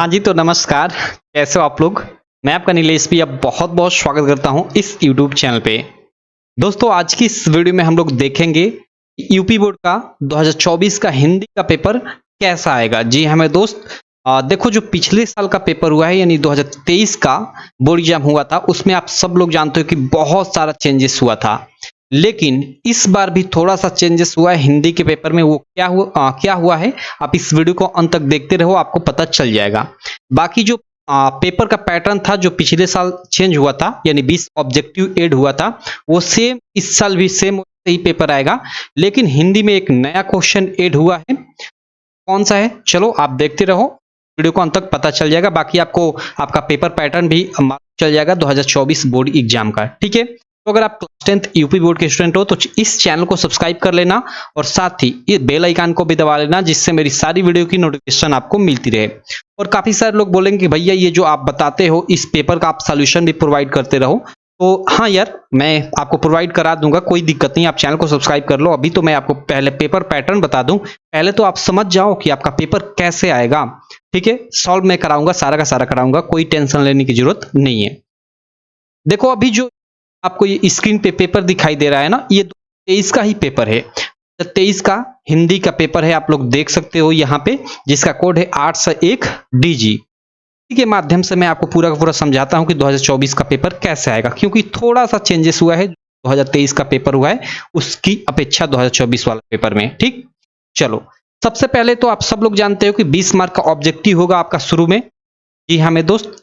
हाँ जी, तो नमस्कार। कैसे हो आप लोग? मैं आपका नीलेश भी अब बहुत-बहुत स्वागत करता हूँ इस यूट्यूब चैनल पे। दोस्तों, आज की इस वीडियो में हम लोग देखेंगे यूपी बोर्ड का 2024 का हिंदी का पेपर कैसा आएगा। जी हाँ, मेरे दोस्त, देखो जो पिछले साल का पेपर हुआ है यानी 2023 का बोर्ड एग्जाम हुआ था, उसमें आप सब लोग जानते हो कि बहुत सारा चेंजेस हुआ था। लेकिन इस बार भी थोड़ा-सा चेंजेस हुआ है हिंदी के पेपर में। वो क्या हुआ है, आप इस वीडियो को अंत तक देखते रहो, आपको पता चल जाएगा। बाकी जो पेपर का पैटर्न था जो पिछले साल चेंज हुआ था यानी 20 ऑब्जेक्टिव ऐड हुआ था, वो सेम इस साल भी सेम ही पेपर आएगा। लेकिन हिंदी में एक नया क्वेश्चन ऐड हुआ है। कौन सा है, चलो आप देखते रहो, वीडियो को अंत तक पता चल जाएगा। बाकी आपको आपका पेपर पैटर्न भी मालूम चल जाएगा 2024 बोर्ड एग्जाम का। ठीक है, तो अगर आप क्लास 10th यूपी बोर्ड के स्टूडेंट हो तो इस चैनल को सब्सक्राइब कर लेना और साथ ही ये बेल आइकन को भी दबा लेना, जिससे मेरी सारी वीडियो की नोटिफिकेशन आपको मिलती रहे। और काफी सारे लोग बोलेंगे कि भैया ये जो आप बताते हो इस पेपर का आप सॉल्यूशन भी प्रोवाइड करते रहो। तो हाँ यार, मैं आपको प्रोवाइड करा दूंगा, कोई दिक्कत नहीं। आप चैनल को सब्सक्राइब कर लो। अभी तो मैं आपको पहले पेपर पैटर्न बता दूं, पहले तो आप समझ जाओ कि आपका पेपर कैसे आएगा। ठीक है, सॉल्व मैं कराऊंगा, सारा का सारा कराऊंगा, कोई टेंशन लेने की जरूरत नहीं है। देखो अभी जो आपको ये स्क्रीन पे पेपर दिखाई दे रहा है ना, ये 23 का ही पेपर है। 23 का हिंदी का पेपर है, आप लोग देख सकते हो यहाँ पे, जिसका कोड है 801 DG के माध्यम से मैं आपको पूरा का पूरा समझाता हूं कि 2024 का पेपर कैसे आएगा, क्योंकि थोड़ा सा चेंजेस हुआ है 2023 का पेपर हुआ है उसकी अपेक्षा 2024 वाला पेपर में। ठीक, चलो सबसे पहले तो आप सब लोग जानते हो कि 20 मार्क का ऑब्जेक्टिव होगा आपका शुरू में। जी हाँ मेरे दोस्त,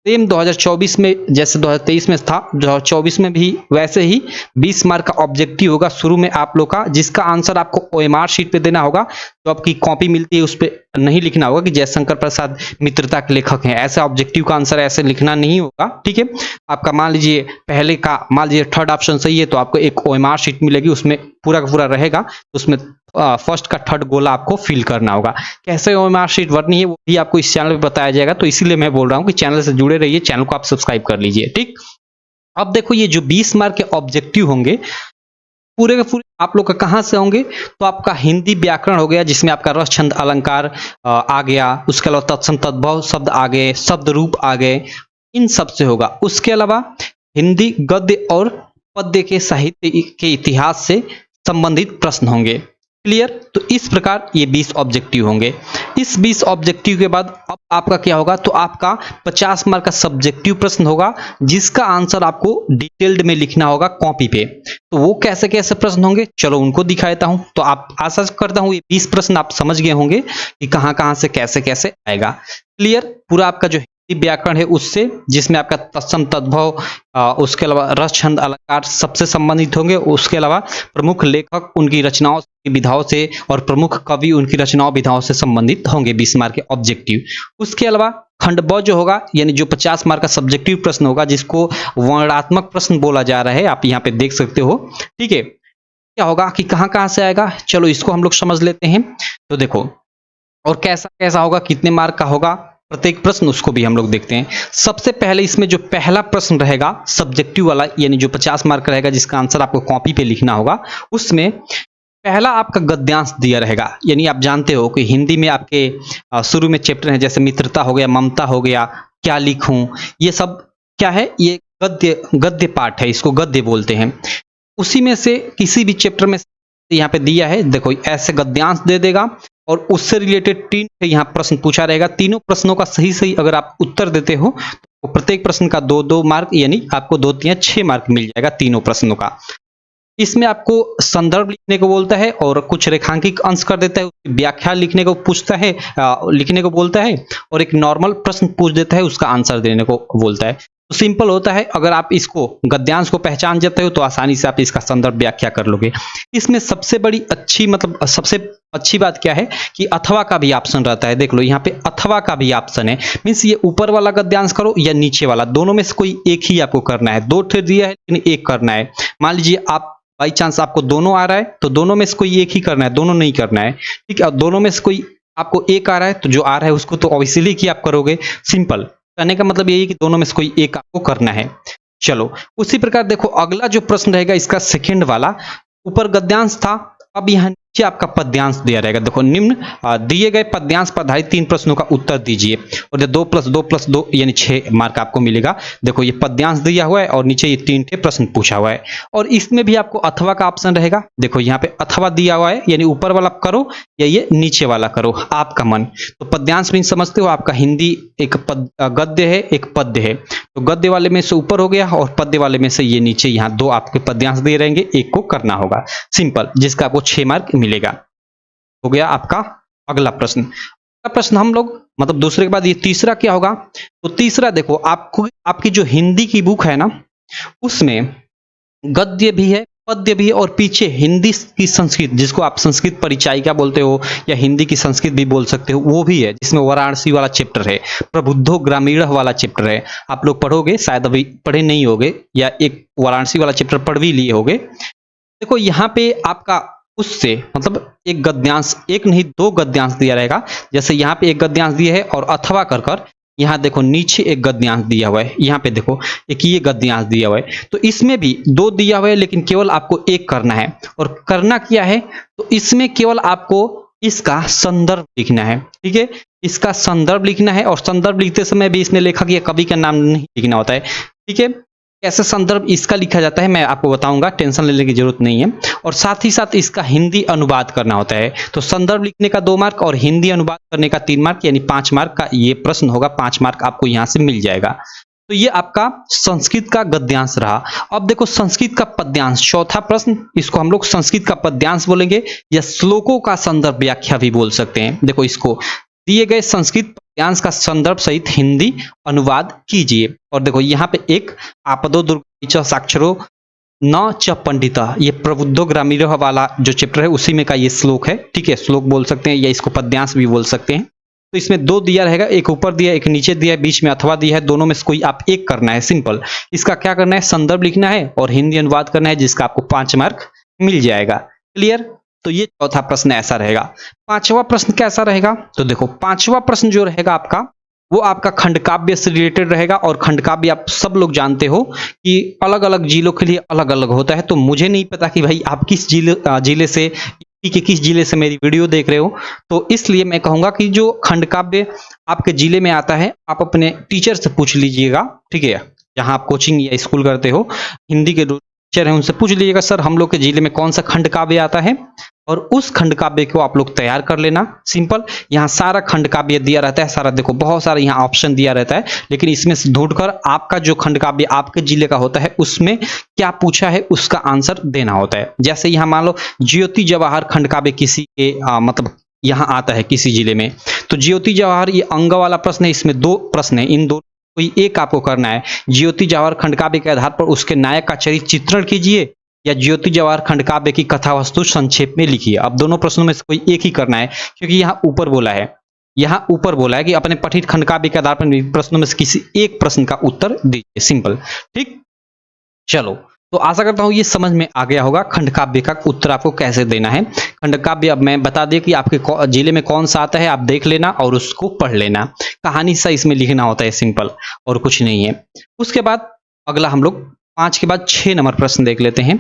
सेम 2024 में जैसे 2023 में था, 2024 में भी वैसे ही 20 मार्क का ऑब्जेक्टिव होगा शुरू में आप लोग का, जिसका आंसर आपको OMR शीट पे देना होगा। जो आपकी कॉपी मिलती है उस पर नहीं लिखना होगा कि जयशंकर प्रसाद मित्रता के लेखक हैं, ऐसे ऑब्जेक्टिव का आंसर ऐसे लिखना नहीं होगा। ठीक है, आपका मान लीजिए पहले का, मान लीजिए थर्ड ऑप्शन सही है तो आपको एक OMR शीट मिलेगी, उसमें पूरा का पूरा रहेगा, उसमें फर्स्ट का थर्ड गोला आपको फिल करना होगा। कैसे OMR शीट भरनी है वो भी आपको इस चैनल पे बताया जाएगा, तो इसीलिए मैं बोल रहा हूँ कि चैनल से जुड़े रहिए, चैनल को आप सब्सक्राइब कर लीजिए। ठीक, अब देखो ये जो 20 मार्क के ऑब्जेक्टिव होंगे पूरे के पूरे आप लोग का कहाँ से होंगे, तो आपका हिंदी व्याकरण हो गया, जिसमें आपका रस छंद अलंकार आ गया, उसके अलावा तत्सम तद्भव शब्द आ गए, शब्द रूप आ गए, इन सब से होगा। उसके अलावा हिंदी गद्य और पद्य के साहित्य के इतिहास से संबंधित प्रश्न होंगे। क्लियर, तो इस प्रकार ये 20 ऑब्जेक्टिव होंगे। इस 20 ऑब्जेक्टिव के बाद अब आपका क्या होगा, तो आपका 50 मार्क का सब्जेक्टिव प्रश्न होगा, जिसका आंसर आपको डिटेल्ड में लिखना होगा कॉपी पे। तो वो कैसे कैसे प्रश्न होंगे, चलो उनको दिखा देता हूं। तो आप आशा करता हूं ये 20 प्रश्न आप समझ गए होंगे कि कहां कहां से कैसे कैसे आएगा। क्लियर, पूरा आपका जो व्याकरण है उससे, जिसमें आपका तत्सम तद्भव, उसके अलावा रस छंद अलंकार सबसे संबंधित होंगे। उसके अलावा प्रमुख लेखक उनकी रचनाओं विधाओं से और प्रमुख कवि उनकी रचनाओं विधाओं से संबंधित होंगे 20 मार्क के ऑब्जेक्टिव। उसके अलावा खंड ब जो होगा यानी जो 50 मार्क का सब्जेक्टिव प्रश्न होगा, जिसको वर्णात्मक प्रश्न बोला जा रहा है, आप यहाँ पे देख सकते हो। ठीक है, क्या होगा कि कहां कहां से आएगा, चलो इसको हम लोग समझ लेते हैं। तो देखो और कैसा कैसा होगा, कितने मार्क का होगा प्रत्येक प्रश्न, उसको भी हम लोग देखते हैं। सबसे पहले इसमें जो पहला प्रश्न रहेगा सब्जेक्टिव वाला, यानी जो 50 मार्क रहेगा, जिसका आंसर आपको कॉपी पे लिखना होगा, उसमें पहला आपका गद्यांश दिया रहेगा। यानी आप जानते हो कि हिंदी में आपके शुरू में चैप्टर है, जैसे मित्रता हो गया, ममता हो गया, क्या लिखूं, ये सब क्या है, ये गद्य गद्य पाठ है, इसको गद्य बोलते हैं। उसी में से किसी भी चैप्टर में यहाँ पे दिया है, देखो ऐसे गद्यांश दे देगा और उससे रिलेटेड 3 यहाँ प्रश्न पूछा रहेगा। तीनों प्रश्नों का सही सही अगर आप उत्तर देते हो तो प्रत्येक प्रश्न का 2-2 मार्क, यानी आपको 2 3 6 मार्क मिल जाएगा तीनों प्रश्नों का। इसमें आपको संदर्भ लिखने को बोलता है और कुछ रेखांकित अंश कर देता है, व्याख्या लिखने को पूछता है, लिखने को बोलता है, और एक नॉर्मल प्रश्न पूछ देता है, उसका आंसर देने को बोलता है। तो सिंपल होता है, अगर आप इसको गद्यांश को पहचान जाते हो तो आसानी से आप इसका संदर्भ व्याख्या कर लोगे। इसमें सबसे बड़ी अच्छी मतलब सबसे अच्छी बात क्या है कि अथवा का भी ऑप्शन रहता है। देख लो यहाँ पे अथवा का भी ऑप्शन है, मीन्स ये ऊपर वाला गद्यांश करो या नीचे वाला, दोनों में से कोई एक ही आपको करना है। 2 ठे दिया है लेकिन एक करना है। मान लीजिए आप बाई चांस आपको दोनों आ रहा है तो दोनों में से कोई एक ही करना है, दोनों नहीं करना है। ठीक है, और दोनों में से कोई आपको एक आ रहा है तो जो आ रहा है उसको तो ऑब्वियसली कि आप करोगे। सिंपल कहने का मतलब यही है कि दोनों में से कोई एक आपको करना है। चलो उसी प्रकार देखो अगला जो प्रश्न रहेगा इसका सेकंड वाला, ऊपर गद्यांश था, अब यहाँ नीचे आपका पद्यांश दिया रहेगा। देखो निम्न दिए गए पद्यांश पर आधारित 3 प्रश्नों का उत्तर दीजिए और 2+2+2 यानी 6 मार्क आपको मिलेगा। देखो ये पद्यांश दिया हुआ है और नीचे ये 3 ठे प्रश्न पूछा हुआ है और इसमें भी आपको अथवा का ऑप्शन रहेगा। देखो यहाँ पे अथवा दिया हुआ है, यानी ऊपर वाला करो या ये नीचे वाला करो, आपका मन। तो पद्यांश भी समझते हो, आपका हिंदी एक गद्य है, एक पद्य है। तो गद्य वाले में से ऊपर हो गया और पद्य वाले में से ये नीचे, यहाँ 2 आपके पद्यांश दिए रहेंगे, एक को करना होगा सिंपल, जिसका आपको 6 मार्क मिलेगा। हो गया आपका अगला प्रश्न। अगला प्रश्न हम लोग मतलब दूसरे के बाद ये तीसरा क्या होगा? तो तीसरा देखो आपको, आपकी जो हिंदी की बुक है ना, उसमें गद्य भी है, पद्य भी है और पीछे हिंदी की संस्कृत, जिसको आप संस्कृत परिचायिका बोलते हो या हिंदी की संस्कृत भी बोल सकते हो, वो भी है, जिसमें वाराणसी वाला चैप्टर है, प्रबुद्धो ग्रामीण वाला चैप्टर है। आप लोग पढ़ोगे, शायद अभी पढ़े नहीं होगे या एक वाराणसी वाला चैप्टर पढ़ भी लिए होगे। देखो यहाँ पे आपका उससे मतलब एक गद्यांश, एक नहीं 2 गद्यांश दिया रहेगा। जैसे यहाँ पे एक गद्यांश दिया है और अथवा कर कर यहाँ देखो नीचे एक गद्यांश दिया हुआ है, यहाँ पे देखो एक ये गद्यांश दिया हुआ है। तो इसमें भी 2 दिया हुआ है, लेकिन केवल आपको एक करना है। और करना क्या है? तो इसमें केवल आपको इसका संदर्भ लिखना है, ठीक है, इसका संदर्भ लिखना है। और संदर्भ लिखते समय भी इसमें लेखक या कवि का नाम नहीं लिखना होता है, ठीक है। कैसे संदर्भ इसका लिखा जाता है मैं आपको बताऊंगा, टेंशन लेने की जरूरत नहीं है। और साथ ही साथ इसका हिंदी अनुवाद करना होता है। तो संदर्भ लिखने का 2 मार्क और हिंदी अनुवाद करने का 3 मार्क, यानी 5 मार्क का ये प्रश्न होगा। 5 मार्क आपको यहां से मिल जाएगा। तो ये आपका संस्कृत का गद्यांश रहा। अब देखो संस्कृत का पद्यांश, चौथा प्रश्न, इसको हम लोग संस्कृत का पद्यांश बोलेंगे या श्लोकों का संदर्भ व्याख्या भी बोल सकते हैं। देखो इसको दिए गए संस्कृत पद्यांश का संदर्भ सहित हिंदी अनुवाद कीजिए। और देखो यहाँ पे एक आपदो दुर्ग साक्षरो न च पंडिता, ये प्रबुद्धो ग्रामीण वाला जो चैप्टर है उसी में का ये श्लोक है, ठीक है। श्लोक बोल सकते हैं या इसको पद्यांश भी बोल सकते हैं। तो इसमें 2 दिया रहेगा, एक ऊपर दिया, एक नीचे दिया, बीच में अथवा दिया है। दोनों में से कोई आप एक करना है, सिंपल। इसका क्या करना है? संदर्भ लिखना है और हिंदी अनुवाद करना है, जिसका आपको 5 मार्क मिल जाएगा। क्लियर? तो ये चौथा प्रश्न ऐसा रहेगा। 5वां प्रश्न कैसा रहेगा? तो देखो 5वां प्रश्न जो रहेगा आपका, वो आपका खंडकाव्य से रिलेटेड रहेगा। और खंडकाव्य आप सब लोग जानते हो कि अलग अलग जिलों के लिए अलग अलग होता है। तो मुझे नहीं पता कि भाई आप किस जिले से, के किस जिले से मेरी वीडियो देख रहे हो। तो इसलिए मैं कहूंगा कि जो खंडकाव्य आपके जिले में आता है, आप अपने टीचर से पूछ लीजिएगा, ठीक है। जहां आप कोचिंग या स्कूल करते हो, हिंदी के टीचर हैं, उनसे पूछ लीजिएगा, सर हम लोग के जिले में कौन सा खंडकाव्य आता है, और उस खंडकाव्य को आप लोग तैयार कर लेना। सिंपल, यहाँ सारा खंडकाव्य दिया रहता है, सारा देखो बहुत सारा यहाँ ऑप्शन दिया रहता है, लेकिन इसमें से ढूंढकर आपका जो खंडकाव्य आपके जिले का होता है उसमें क्या पूछा है उसका आंसर देना होता है। जैसे यहाँ मान लो ज्योति जवाहर खंडकाव्य किसी के मतलब यहाँ आता है किसी जिले में, तो ज्योति जवाहर ये अंग वाला प्रश्न है, इसमें 2 प्रश्न है, इन 2 कोई एक आपको करना है। ज्योति जवाहर खंडकाव्य के आधार पर उसके नायक का चरित्र चित्रण कीजिए या ज्योति जवाहर खंडकाव्य की कथा वस्तु संक्षेप में लिखिए। अब दोनों प्रश्नों में से कोई एक ही करना है, क्योंकि यहाँ ऊपर बोला है, यहाँ ऊपर बोला है कि अपने पठित खंडकाव्य के आधार पर प्रश्नों में से किसी एक प्रश्न का उत्तर दीजिए। सिंपल, ठीक। चलो, तो आशा करता हूं ये समझ में आ गया होगा खंडकाव्य का उत्तर आपको कैसे देना है। खंडकाव्य अब मैं बता दिया कि आपके जिले में कौन सा आता है, आप देख लेना और उसको पढ़ लेना। कहानी सा इसमें लिखना होता है, सिंपल, और कुछ नहीं है। उसके बाद अगला हम लोग 5 के बाद 6 नंबर प्रश्न देख लेते हैं।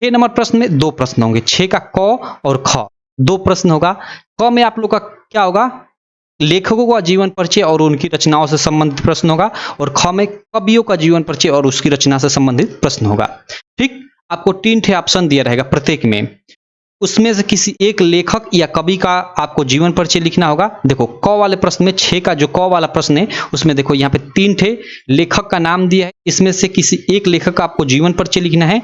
6 नंबर प्रश्न में 2 प्रश्न होंगे। 6 का क और ख 2 प्रश्न होगा। क में आप लोग का क्या होगा? लेखकों का जीवन परिचय और उनकी रचनाओं से संबंधित प्रश्न होगा। और ख में कवियों का जीवन परिचय और उसकी रचना से संबंधित प्रश्न होगा। ठीक, आपको 3 ठे ऑप्शन दिया रहेगा प्रत्येक में, उसमें से किसी एक लेखक या कवि का आपको जीवन परिचय लिखना होगा। देखो क वाले प्रश्न में 6 का जो क वाला प्रश्न है उसमें देखो यहाँ पे 3 ठे लेखक का नाम दिया है, इसमें से किसी एक लेखक का आपको जीवन परिचय लिखना है,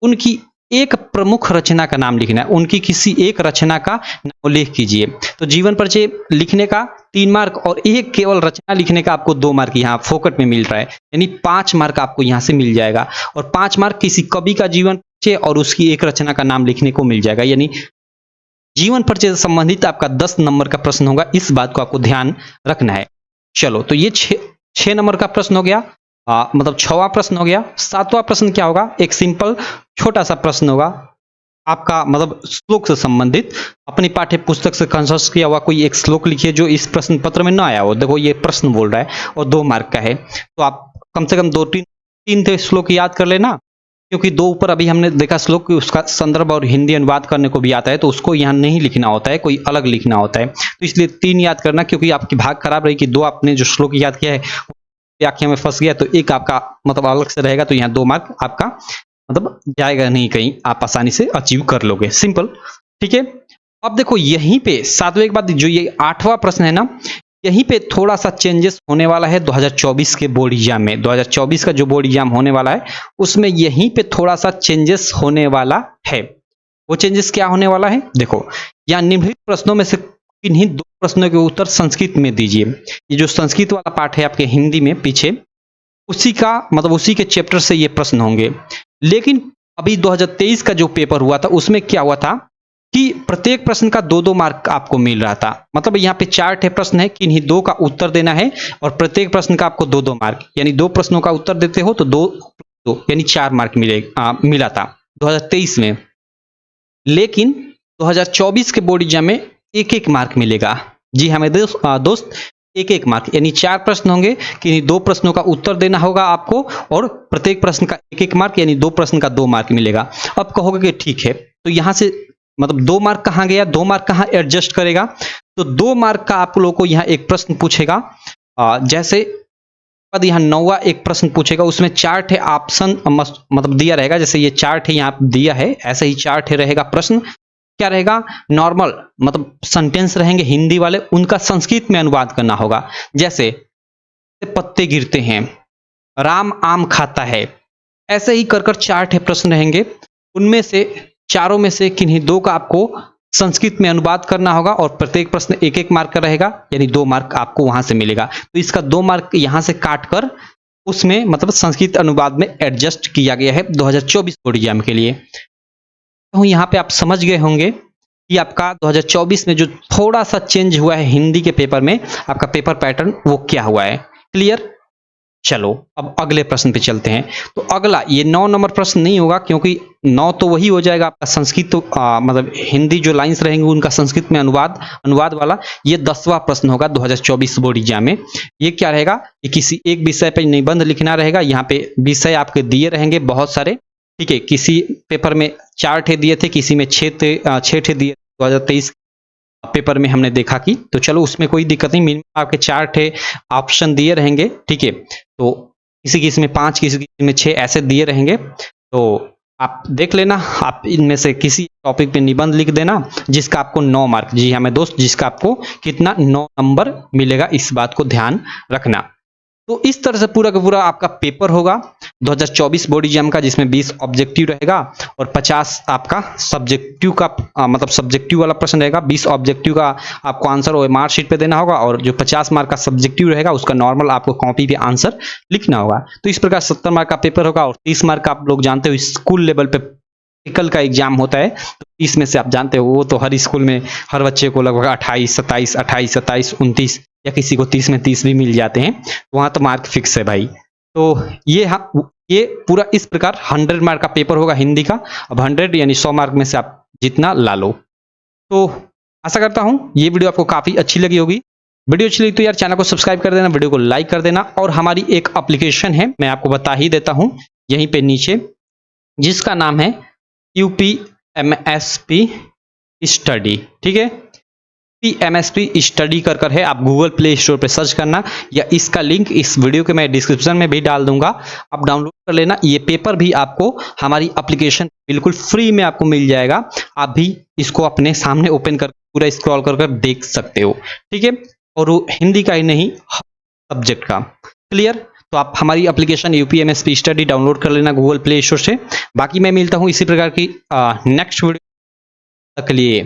उनकी एक प्रमुख रचना का नाम लिखना है, उनकी किसी एक रचना का नाम उल्लेख कीजिए। तो जीवन परिचय लिखने का 3 मार्क और एक केवल रचना लिखने का आपको 2 मार्क यहाँ फोकट में मिल रहा है, यानी 5 मार्क आपको यहाँ से मिल जाएगा। और 5 मार्क किसी कवि का जीवन परिचय और उसकी एक रचना का नाम लिखने को मिल जाएगा, यानी जीवन परिचय से संबंधित आपका 10 नंबर का प्रश्न होगा। इस बात को आपको ध्यान रखना है। चलो, तो ये 6 नंबर का प्रश्न हो गया, मतलब 6वां प्रश्न हो गया। 7वां प्रश्न क्या होगा? एक सिंपल छोटा सा प्रश्न होगा आपका, मतलब श्लोक से संबंधित। अपनी पाठ्य पुस्तक से कंसल्ट किया हुआ कोई एक श्लोक लिखिए जो इस प्रश्न पत्र में ना आया हो। देखो ये प्रश्न बोल रहा है और 2 मार्क का है, तो आप कम से कम 2-3 श्लोक याद कर लेना। क्योंकि दो ऊपर अभी हमने देखा श्लोक कि उसका संदर्भ और हिंदी अनुवाद करने को भी आता है, तो उसको यहाँ नहीं लिखना होता है, कोई अलग लिखना होता है। तो इसलिए 3 याद करना, क्योंकि आपकी भाग खराब रही कि 2 आपने जो श्लोक याद किया है व्याख्या में फंस गया, तो एक आपका मतलब अलग से रहेगा, तो यहाँ 2 मार्क आपका मतलब जाएगा नहीं कहीं, आप आसानी से अचीव कर लोगे। सिंपल, ठीक है। अब देखो यहीं पे 7वें के बाद जो ये 8वां प्रश्न है ना, यहीं पे थोड़ा सा चेंजेस होने वाला है 2024 के बोर्ड एग्जाम में। 2024 का जो बोर्ड एग्जाम होने वाला है उसमें यहीं पे थोड़ा सा चेंजेस होने वाला है। वो चेंजेस क्या होने वाला है, देखो यहाँ निम्नलिखित प्रश्नों में से किन्हीं 2 प्रश्नों के उत्तर संस्कृत में दीजिए। ये जो संस्कृत वाला पार्ट है आपके हिंदी में पीछे, उसी का मतलब उसी के चैप्टर से ये प्रश्न होंगे। लेकिन अभी 2023 का जो पेपर हुआ था उसमें क्या हुआ था कि प्रत्येक प्रश्न का 2-2 मार्क आपको मिल रहा था। मतलब यहाँ पे 4 ठे प्रश्न है, किन्हीं 2 का उत्तर देना है और प्रत्येक प्रश्न का आपको 2-2 मार्क, यानी 2 प्रश्नों का उत्तर देते हो तो 2 यानी 4 मार्क मिला था 2023 में। लेकिन 2024 के बोर्ड एग्जाम में 1-1 मार्क मिलेगा। जी हाँ मेरे दोस्त 1-1 मार्क, यानी 4 प्रश्न होंगे, किन्हीं 2 प्रश्नों का उत्तर देना होगा आपको और प्रत्येक प्रश्न का 1-1 मार्क, यानी 2 प्रश्न का 2 मार्क मिलेगा। अब कहोगे कि ठीक है, तो यहाँ से मतलब 2 मार्क कहाँ गया, 2 मार्क कहाँ एडजस्ट करेगा, तो 2 मार्क का आप लोगों को यहाँ एक प्रश्न पूछेगा। जैसे यहाँ 9वां एक प्रश्न पूछेगा, उसमें 4 ठे ऑप्शन मतलब दिया रहेगा। जैसे ये 4 ठे यहाँ दिया है, ऐसे ही 4 ठे रहेगा प्रश्न। क्या रहेगा, नॉर्मल मतलब सेंटेंस रहेंगे हिंदी वाले, उनका संस्कृत में अनुवाद करना होगा। जैसे पत्ते गिरते हैं, राम आम खाता है, ऐसे ही कर 4 ठे प्रश्न रहेंगे। उनमें से चारों में से किन्हीं 2 का आपको संस्कृत में अनुवाद करना होगा और प्रत्येक प्रश्न 1-1 मार्क का रहेगा, यानी 2 मार्क आपको वहां से मिलेगा। तो इसका 2 मार्क यहां से काट कर उसमें मतलब संस्कृत अनुवाद में एडजस्ट किया गया है 2024 बोर्ड एग्जाम के लिए। तो यहाँ पे आप समझ गए होंगे कि आपका 2024 में जो थोड़ा सा चेंज हुआ है हिंदी के पेपर में, आपका पेपर पैटर्न वो क्या हुआ है। क्लियर, चलो अब अगले प्रश्न पे चलते हैं। तो अगला ये 9 नंबर प्रश्न नहीं होगा, क्योंकि 9 तो वही हो जाएगा आपका संस्कृत, तो मतलब हिंदी जो लाइंस रहेंगे उनका संस्कृत में अनुवाद वाला। ये 10वां प्रश्न होगा 2024 बोर्ड एग्जाम में। ये क्या रहेगा, ये किसी एक विषय पर निबंध लिखना रहेगा। यहाँ पे विषय आपके दिए रहेंगे बहुत सारे, ठीक है। किसी पेपर में 4 ठे दिए थे, किसी में 6 ठे दिए 2023 पेपर में हमने देखा कि, तो चलो उसमें कोई दिक्कत नहीं, मिनिमम आपके 4 ठे ऑप्शन दिए रहेंगे, ठीक है। तो किसी में 5, किसी में 6 ऐसे दिए रहेंगे, तो आप देख लेना, आप इनमें से किसी टॉपिक पे निबंध लिख देना जिसका आपको 9 मार्क, जी हाँ मेरे दोस्त, जिसका आपको कितना 9 नंबर मिलेगा, इस बात को ध्यान रखना। तो इस तरह से पूरा का पूरा आपका पेपर होगा 2024 बोर्ड एग्जाम का, जिसमें 20 ऑब्जेक्टिव रहेगा और 50 आपका सब्जेक्टिव का मतलब सब्जेक्टिव वाला प्रश्न रहेगा। 20 ऑब्जेक्टिव का आपको आंसर वो मार्कशीट पे देना होगा और जो 50 मार्क का सब्जेक्टिव रहेगा उसका नॉर्मल आपको कॉपी पे आंसर लिखना होगा। तो इस प्रकार 70 मार्क का पेपर होगा और 30 मार्क का आप लोग जानते हो स्कूल लेवल पे प्रैक्टिकल का एग्जाम होता है। तो इसमें से आप जानते हो वो तो हर स्कूल में हर बच्चे को लगभग 28, 27, 28, 27, 29 या किसी को 30 में 30 भी मिल जाते हैं, वहां तो मार्क फिक्स है भाई। तो ये पूरा इस प्रकार 100 मार्क का पेपर होगा हिंदी का। अब 100 यानी 100 मार्क में से आप जितना ला लो। तो आशा करता हूं ये वीडियो आपको काफी अच्छी लगी होगी। वीडियो अच्छी लगी तो यार चैनल को सब्सक्राइब कर देना, वीडियो को लाइक कर देना। और हमारी एक एप्लीकेशन है, मैं आपको बता ही देता हूं यहीं पे नीचे, जिसका नाम है UPMSP स्टडी, ठीक है। MSP स्टडी कर है, आप गूगल प्ले स्टोर पे सर्च करना, या इसका लिंक इस वीडियो के मैं डिस्क्रिप्शन में भी डाल दूंगा, आप डाउनलोड कर लेना। ये पेपर भी आपको हमारी एप्लीकेशन बिल्कुल फ्री में आपको मिल जाएगा। आप भी इसको अपने सामने ओपन कर पूरा स्क्रॉल कर देख सकते हो, ठीक है। और वो हिंदी का ही नहीं, सब्जेक्ट का। क्लियर, तो आप हमारी एप्लीकेशन UPMSP स्टडी डाउनलोड कर लेना गूगल प्ले स्टोर से। बाकी मैं मिलता हूँ इसी प्रकार की नेक्स्ट वीडियो तक के लिए।